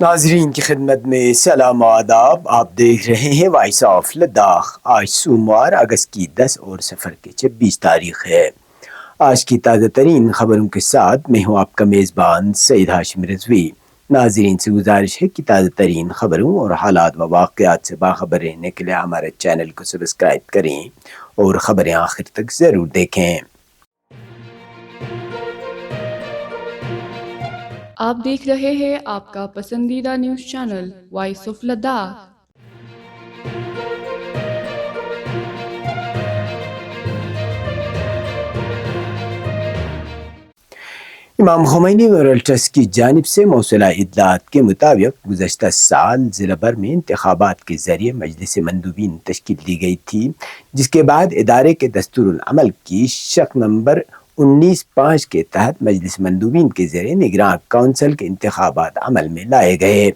ناظرین کی خدمت میں سلام و آداب. آپ دیکھ رہے ہیں وائس آف لداخ. آج سوموار اگست کی 10 اور سفر کی 26 تاریخ ہے. آج کی تازہ ترین خبروں کے ساتھ میں ہوں آپ کا میزبان سعید ہاشم رضوی. ناظرین سے گزارش ہے کہ تازہ ترین خبروں اور حالات و واقعات سے باخبر رہنے کے لیے ہمارے چینل کو سبسکرائب کریں اور خبریں آخر تک ضرور دیکھیں. آپ دیکھ رہے ہیں آپ کا پسندیدہ news channel voice of Ladakh. امام خمینی میموریل ٹرسٹ کی جانب سے موصولہ اطلاعات کے مطابق گزشتہ سال ضلع بھر میں انتخابات کے ذریعے مجلس مندوبین تشکیل دی گئی تھی، جس کے بعد ادارے کے دستور العمل کی شق نمبر 19(5) کے تحت مجلس مندوبین کے ذریعے نگراں کونسل کے انتخابات عمل میں لائے گئے.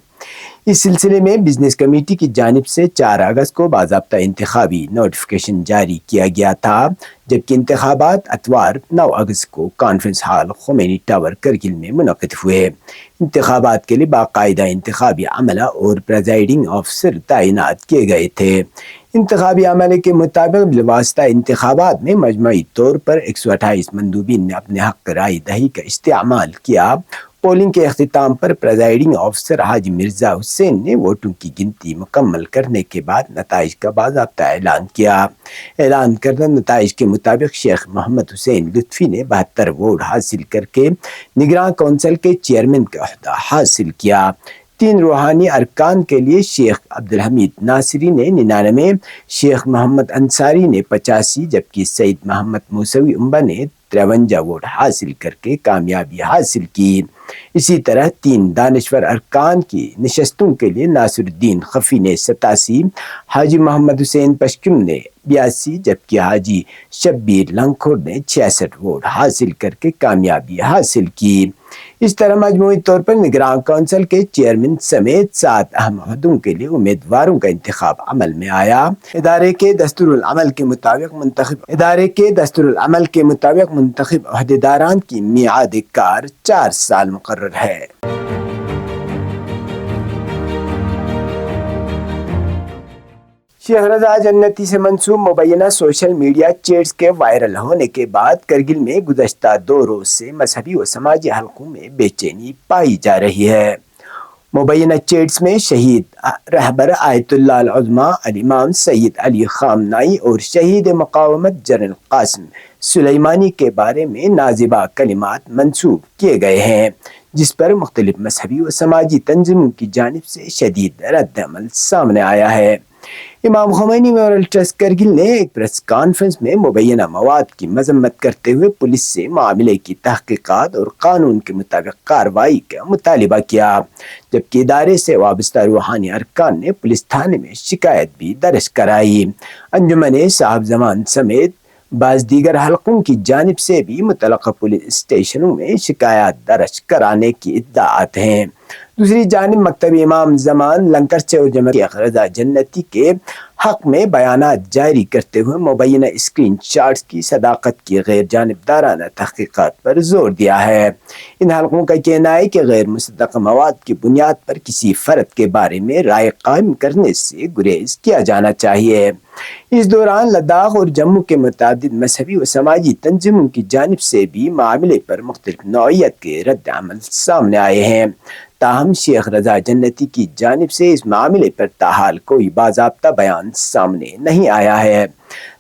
اس سلسلے میں بزنس کمیٹی کی جانب سے 4 اگست کو باضابطہ انتخابی نوٹیفکیشن جاری کیا گیا تھا، جبکہ انتخابات اتوار 9 اگست کو conference hall Khomeini tower Kargil میں منعقد ہوئے. انتخابات کے لیے باقاعدہ انتخابی عملہ اور پریزائڈنگ آفیسر تعینات کیے گئے تھے. انتخابی عملے کے مطابق بالواسطہ انتخابات میں مجموعی طور پر 128 مندوبین نے اپنے حق رائے دہی کا استعمال کیا. پولنگ کے اختتام پر پریزائڈنگ آفیسر حاجی مرزا حسین نے ووٹوں کی گنتی مکمل کرنے کے بعد نتائج کا باضابطہ اعلان کیا. اعلان کردہ نتائج کے مطابق شیخ محمد حسین لطفی نے 72 ووٹ حاصل کر کے نگراں کونسل کے چیئرمین کا عہدہ حاصل کیا. 3 روحانی ارکان کے لیے شیخ عبدالحمید ناصری نے 99، شیخ محمد انصاری نے 85، جبکہ سید محمد موسوی امبا نے 53 ووٹ حاصل کر کے کامیابی حاصل کی. اسی طرح 3 دانشور ارکان کی نشستوں کے لیے ناصر الدین خفی نے 87، حاجی محمد حسین پشکم نے 82، جبکہ حاجی شبیر لنکھور نے 66 ووٹ حاصل کر کے کامیابی حاصل کی. اس طرح مجموعی طور پر نگراں کونسل کے چیئرمین سمیت 7 اہم عہدوں کے لیے امیدواروں کا انتخاب عمل میں آیا. ادارے کے دستور العمل کے مطابق منتخب عہدیداران کی میعاد کار 4 سال مقرر ہے. شیخ رضا جنتی سے منسوب مبینہ سوشل میڈیا چیٹس کے وائرل ہونے کے بعد کرگل میں گزشتہ 2 روز سے مذہبی و سماجی حلقوں میں بے چینی پائی جا رہی ہے. مبینہ چیٹس میں شہید رہبر آیت اللہ العظمیٰ الامام سید علی خامنائی اور شہید مقاومت جنرل قاسم سلیمانی کے بارے میں نازیبہ کلمات منسوب کیے گئے ہیں، جس پر مختلف مذہبی و سماجی تنظیموں کی جانب سے شدید رد عمل سامنے آیا ہے. امام خمینی میموریل ٹرسٹ کرگل نے ایک پریس کانفرنس میں مبینہ مواد کی مذمت کرتے ہوئے پولیس سے معاملے کی تحقیقات اور قانون کے مطابق کارروائی کا مطالبہ کیا، جبکہ ادارے سے وابستہ روحانی ارکان نے پولیس تھانے میں شکایت بھی درج کرائی. انجمن صاحب زمان سمیت بعض دیگر حلقوں کی جانب سے بھی متعلقہ پولیس اسٹیشنوں میں شکایات درج کرانے کی ادعاءات ہیں. دوسری جانب مکتب امام زمان لنکر سے اور جمعیت شیخ رضا جنتی کے حق میں بیانات جاری کرتے ہوئے مبینہ اسکرین شاٹس کی صداقت کی غیر جانبدارانہ تحقیقات پر زور دیا ہے. ان حلقوں کا کہنا ہے کہ غیر مصدقہ مواد کی بنیاد پر کسی فرد کے بارے میں رائے قائم کرنے سے گریز کیا جانا چاہیے. اس دوران لداخ اور جموں کے متعدد مذہبی و سماجی تنظیموں کی جانب سے بھی معاملے پر مختلف نوعیت کے رد عمل سامنے آئے ہیں. تاہم شیخ رضا جنتی کی جانب سے اس معاملے پر تاحال کوئی باضابطہ بیان سامنے نہیں آیا ہے.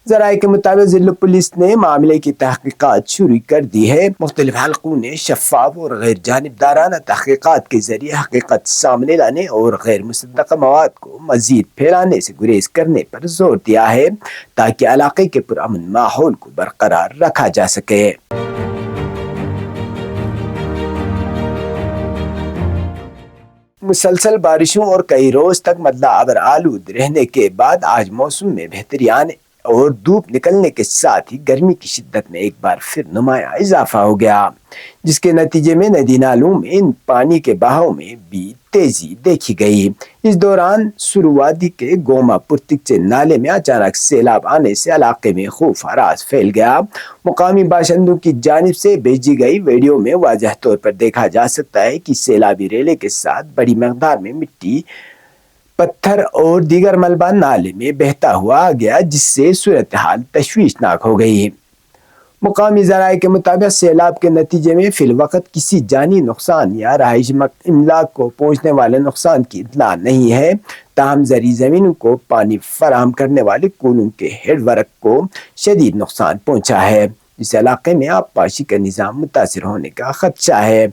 ذرائع کے مطابق ضلع پولیس نے معاملے کی تحقیقات شروع کر دی ہے. مختلف حلقوں نے شفاف اور غیر جانبدارانہ تحقیقات کے ذریعے حقیقت سامنے لانے اور غیر مصدقہ مواد کو مزید پھیلانے سے گریز کرنے پر زور دیا ہے، تاکہ علاقے کے پرامن ماحول کو برقرار رکھا جا سکے. مسلسل بارشوں اور کئی روز تک مطلع ابر آلود رہنے کے بعد آج موسم میں بہتری اور دھوپ نکلنے کے ساتھ ہی گرمی کی شدت میں ایک بار پھر نمایاں اضافہ ہو گیا، جس کے نتیجے میں ندی نالوں میں پانی کے بہاؤ میں بھی تیزی دیکھی گئی۔ اس دوران سروادی کے گوما پرتکچے نالے میں اچانک سیلاب آنے سے علاقے میں خوف ہراس پھیل گیا۔ مقامی باشندوں کی جانب سے بھیجی گئی ویڈیو میں واضح طور پر دیکھا جا سکتا ہے کہ سیلابی ریلے کے ساتھ بڑی مقدار میں مٹی، پتھر اور دیگر ملبہ نالے میں بہتا ہوا آ گیا، جس سے صورتحال تشویشناک ہو گئی۔ مقامی ذرائع کے مطابق سیلاب کے نتیجے میں فی الوقت کسی جانی نقصان یا رہائشی املاک کو پہنچنے والے نقصان کی اطلاع نہیں ہے، تاہم زرعی زمینوں کو پانی فراہم کرنے والے کولوں کے ہیڈ ورک کو شدید نقصان پہنچا ہے، جس علاقے میں آبپاشی کا نظام متاثر ہونے کا خدشہ ہے۔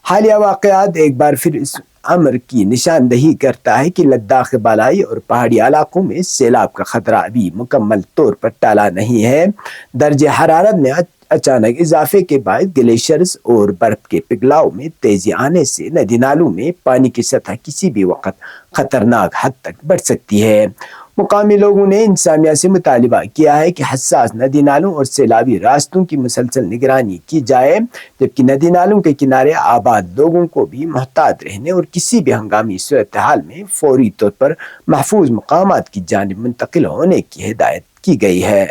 حالیہ واقعات ایک بار پھر اس امر کی نشاندہی کرتا ہے کہ لداخ کے بالائی اور پہاڑی علاقوں میں سیلاب کا خطرہ ابھی مکمل طور پر ٹالا نہیں ہے۔ درجہ حرارت میں اچانک اضافے کے باعث گلیشیئرز اور برف کے پگھلاؤ میں تیزی آنے سے ندی نالوں میں پانی کی سطح کسی بھی وقت خطرناک حد تک بڑھ سکتی ہے۔ مقامی لوگوں نے انتظامیہ سے مطالبہ کیا ہے کہ حساس ندی نالوں اور سیلابی راستوں کی مسلسل نگرانی کی جائے، جبکہ ندی نالوں کے کنارے آباد لوگوں کو بھی محتاط رہنے اور کسی بھی ہنگامی صورتحال میں فوری طور پر محفوظ مقامات کی جانب منتقل ہونے کی ہدایت کی گئی ہے۔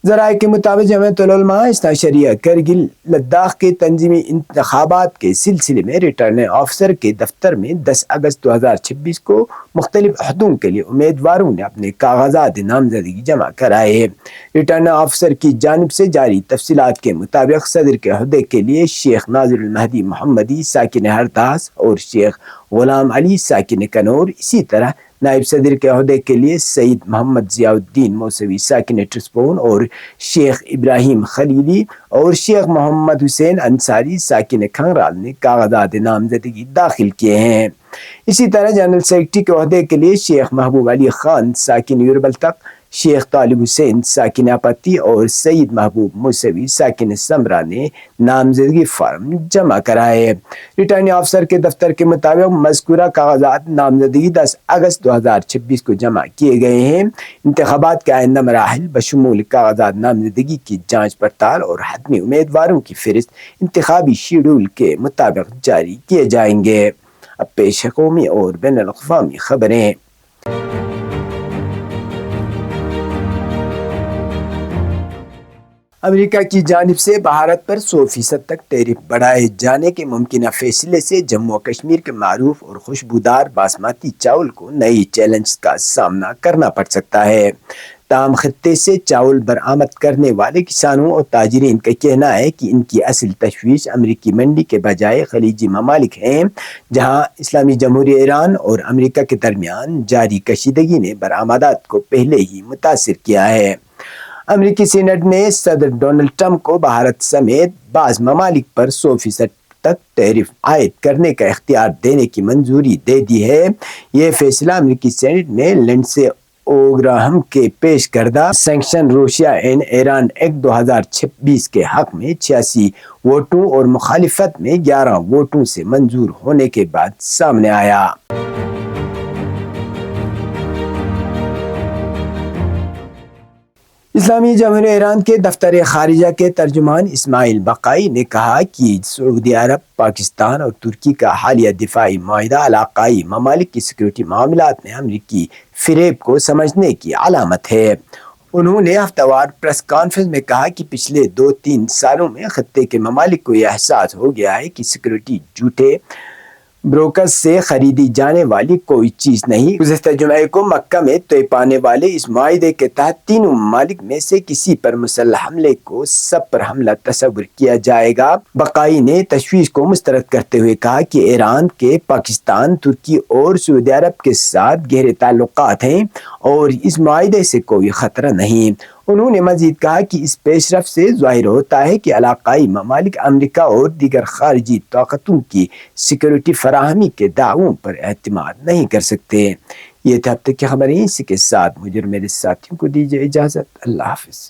ذرائع کے مطابق جمعیت العلماء اثنا شریعہ کرگل لداخ کے تنظیمی انتخابات کے سلسلے میں ریٹرننگ آفیسر کے دفتر میں 10 اگست 2026 کو مختلف عہدوں کے لیے امیدواروں نے اپنے کاغذات نامزدگی جمع کرائے۔ ریٹرننگ آفیسر کی جانب سے جاری تفصیلات کے مطابق صدر کے عہدے کے لیے شیخ ناظر المہدی محمدی ساکن ہرداس اور شیخ غلام علی ساکن کنور، اسی طرح نائب صدر کے عہدے کے لیے سید محمد ضیاء الدین موسوی ساکن ٹرسپون اور شیخ ابراہیم خلیلی اور شیخ محمد حسین انصاری ساکن کھنگرال نے کاغذات نامزدگی داخل کیے ہیں۔ اسی طرح جنرل سیکرٹری کے عہدے کے لیے شیخ محبوب علی خان ساکن یوربلتق، شیخ طالب حسین ساکن اپتی اور سید محبوب موسوی ساکن سمرا نے نامزدگی فارم جمع کرائے۔ ریٹرننگ آفیسر کے دفتر کے مطابق مذکورہ کاغذات نامزدگی 10 اگست 2026 کو جمع کیے گئے ہیں۔ انتخابات کے آئندہ مراحل بشمول کاغذات نامزدگی کی جانچ پڑتال اور حتمی امیدواروں کی فہرست انتخابی شیڈول کے مطابق جاری کیے جائیں گے۔ اب پیش ہے قومی اور بین الاقوامی خبریں۔ امریکہ کی جانب سے بھارت پر 100% تک ٹیرف بڑھائے جانے کے ممکنہ فیصلے سے جموں و کشمیر کے معروف اور خوشبودار باسمتی چاول کو نئی چیلنج کا سامنا کرنا پڑ سکتا ہے۔ تاہم خطے سے چاول برآمد کرنے والے کسانوں اور تاجرین کا کہنا ہے کہ ان کی اصل تشویش امریکی منڈی کے بجائے خلیجی ممالک ہیں، جہاں اسلامی جمہوریہ ایران اور امریکہ کے درمیان جاری کشیدگی نے برآمدات کو پہلے ہی متاثر کیا ہے۔ امریکی سینٹ نے صدر ڈونلڈ ٹرمپ کو بھارت سمیت بعض ممالک پر 100% تک ٹیرف عائد کرنے کا اختیار دینے کی منظوری دے دی ہے۔ یہ فیصلہ امریکی سینٹ میں لنڈسے اوگراہم کے پیش کردہ سینکشن روشیا اینڈ ایران ایکٹ 2026 کے حق میں 86 ووٹوں اور مخالفت میں 11 ووٹوں سے منظور ہونے کے بعد سامنے آیا۔ اسلامی جمہوریہ ایران کے دفتر خارجہ کے ترجمان اسماعیل بقائی نے کہا کہ سعودی عرب، پاکستان اور ترکی کا حالیہ دفاعی معاہدہ علاقائی ممالک کی سیکورٹی معاملات میں امریکی فریب کو سمجھنے کی علامت ہے۔ انہوں نے ہفتہ وار پریس کانفرنس میں کہا کہ پچھلے 2-3 سالوں میں خطے کے ممالک کو یہ احساس ہو گیا ہے کہ سیکورٹی جھوٹے بروکرز سے خریدی جانے والی کوئی چیز نہیں۔ گزشتہ جمعے کو مکہ میں طے پانے والے اس معاہدے کے تحت تینوں ممالک میں سے کسی پر مسلح حملے کو سب پر حملہ تصور کیا جائے گا۔ بقائی نے تشویش کو مسترد کرتے ہوئے کہا کہ ایران کے پاکستان، ترکی اور سعودی عرب کے ساتھ گہرے تعلقات ہیں اور اس معاہدے سے کوئی خطرہ نہیں۔ انہوں نے مزید کہا کہ اس پیش رفت سے ظاہر ہوتا ہے کہ علاقائی ممالک امریکہ اور دیگر خارجی طاقتوں کی سیکورٹی فراہمی کے دعووں پر اعتماد نہیں کر سکتے۔ یہ تھے اب تک کی خبریں، اسی کے ساتھ مجھے اور میرے ساتھیوں کو دیجیے اجازت۔ اللہ حافظ۔